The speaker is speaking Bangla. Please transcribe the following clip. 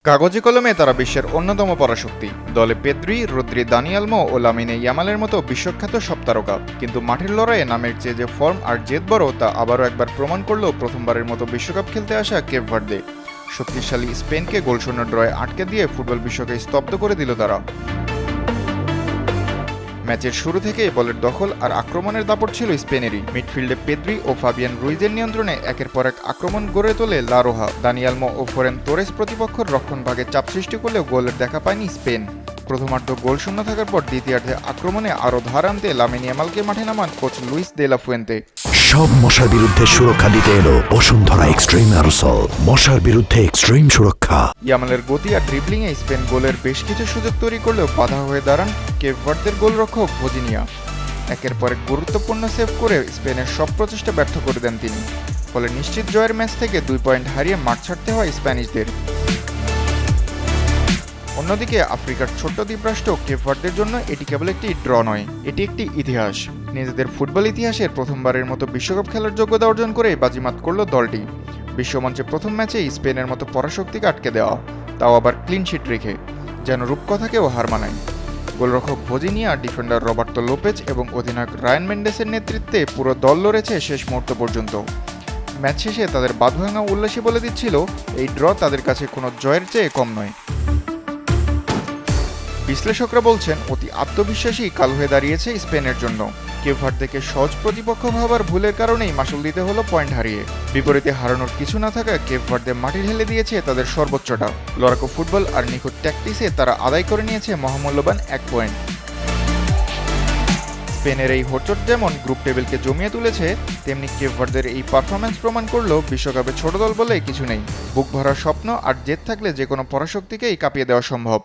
কাগজে কলমে তারা বিশ্বের অন্যতম পরাশক্তি। দলে পেদ্রি, রদ্রি, দানি অলমো ও লামিনে ইয়ামালের মতো বিশ্বখ্যাত সব তারকা। কিন্তু মাঠের লড়াইয়ে নামের চেয়ে যে ফর্ম আর জেদ বড় তা আবারও একবার প্রমাণ করল প্রথমবারের মতো বিশ্বকাপ খেলতে আসা কেপ ভার্দে। শক্তিশালী স্পেনকে গোলশূন্য ড্রয়ে আটকে দিয়ে ফুটবল বিশ্বকে স্তব্ধ করে দিল তারা। ম্যাচের শুরু থেকেই বলের দখল আর আক্রমণের দাপট ছিল স্পেনেরই। মিডফিল্ডে পেদ্রি ও ফাবিয়ান রুইজের নিয়ন্ত্রণে একের পর এক আক্রমণ গড়ে তোলে লা রোহা। দানি অলমো ও ফেরান তোরেস প্রতিপক্ষের রক্ষণভাগে চাপ সৃষ্টি করলেও গোলের দেখা পায়নি স্পেন। প্রথমার্ধ গোলশূন্য থাকার পর দ্বিতীয়ার্ধে আক্রমণে আরও ধার আনতে লামিন ইয়ামালকে মাঠে নামান coach Luis de la Fuente. সব মশার বিরুদ্ধে সুরক্ষা দিতে এলো বসুন্ধরা এক্সট্রিম অ্যারোসল, মশার বিরুদ্ধে এক্সট্রিম সুরক্ষা। ইয়ামালের গতি আর ড্রিবলিংয়ে স্পেন গোলের বেশ কিছু সুযোগ তৈরি করলেও বাধা হয়ে দাঁড়ান কেপ ভার্দের গোলরক্ষক ভজিনিয়া। একের পর এক গুরুত্বপূর্ণ সেভ করে স্পেনের সব প্রচেষ্টা ব্যর্থ করে দেন তিনি। ফলে নিশ্চিত জয়ের ম্যাচ থেকে 2 পয়েন্ট হারিয়ে মাঠ ছাড়তে হয় স্প্যানিশদের। অন্যদিকে আফ্রিকার ছোট্ট দ্বীপরাষ্ট্র কেপ ভার্দের জন্য এটি কেবল একটি ড্র নয়, এটি একটি ইতিহাস। নিজেদের ফুটবল ইতিহাসের প্রথমবারের মতো বিশ্বকাপ খেলার যোগ্যতা অর্জন করে বাজিমাত করল দলটি। বিশ্বমঞ্চে প্রথম ম্যাচেই স্পেনের মতো পরাশক্তিকে আটকে দেওয়া, তাও আবার ক্লিনশিট রেখে, যেন রূপকথাকেও হার মানায়। গোলরক্ষক ভজিনিয়া, ডিফেন্ডার রবার্তো লোপেজ এবং অধিনায়ক রায়ান মেন্ডেসের নেতৃত্বে পুরো দল লড়েছে শেষ মুহূর্ত পর্যন্ত। ম্যাচ শেষে তাদের বাঁধভাঙা উল্লাসই বলে দিচ্ছিল এই ড্র তাদের কাছে কোনো জয়ের চেয়ে কম নয়। বিশ্লেষকরা বলছেন অতি আত্মবিশ্বাসী কাল হয়ে দাঁড়িয়েছে স্পেনের জন্য। কেপ ভার্দেকে সহজ প্রতিপক্ষ ভাবার ভুলের কারণেই মাসুল দিতে হলো পয়েন্ট হারিয়ে। বিপরীতে হারানোর কিছু না থাকায় কেপ ভার্দে মাটি ঢেলে দিয়েছে তাদের সর্বোচ্চটা। লড়াকু ফুটবল আর নিখুঁত ট্যাকটিক্সে তারা আদায় করে নিয়েছে মহামূল্যবান 1 পয়েন্ট। স্পেনের এই হোঁচট যেমন গ্রুপ টেবিলকে জমিয়ে তুলেছে, তেমনি কেপ ভার্দের এই পারফরম্যান্স প্রমাণ করলো বিশ্বকাপে ছোট দল বলে কিছু নেই। বুক ভরা স্বপ্ন আর জেদ থাকলে যে কোনো পরাশক্তিকেই কাঁপিয়ে দেওয়া সম্ভব।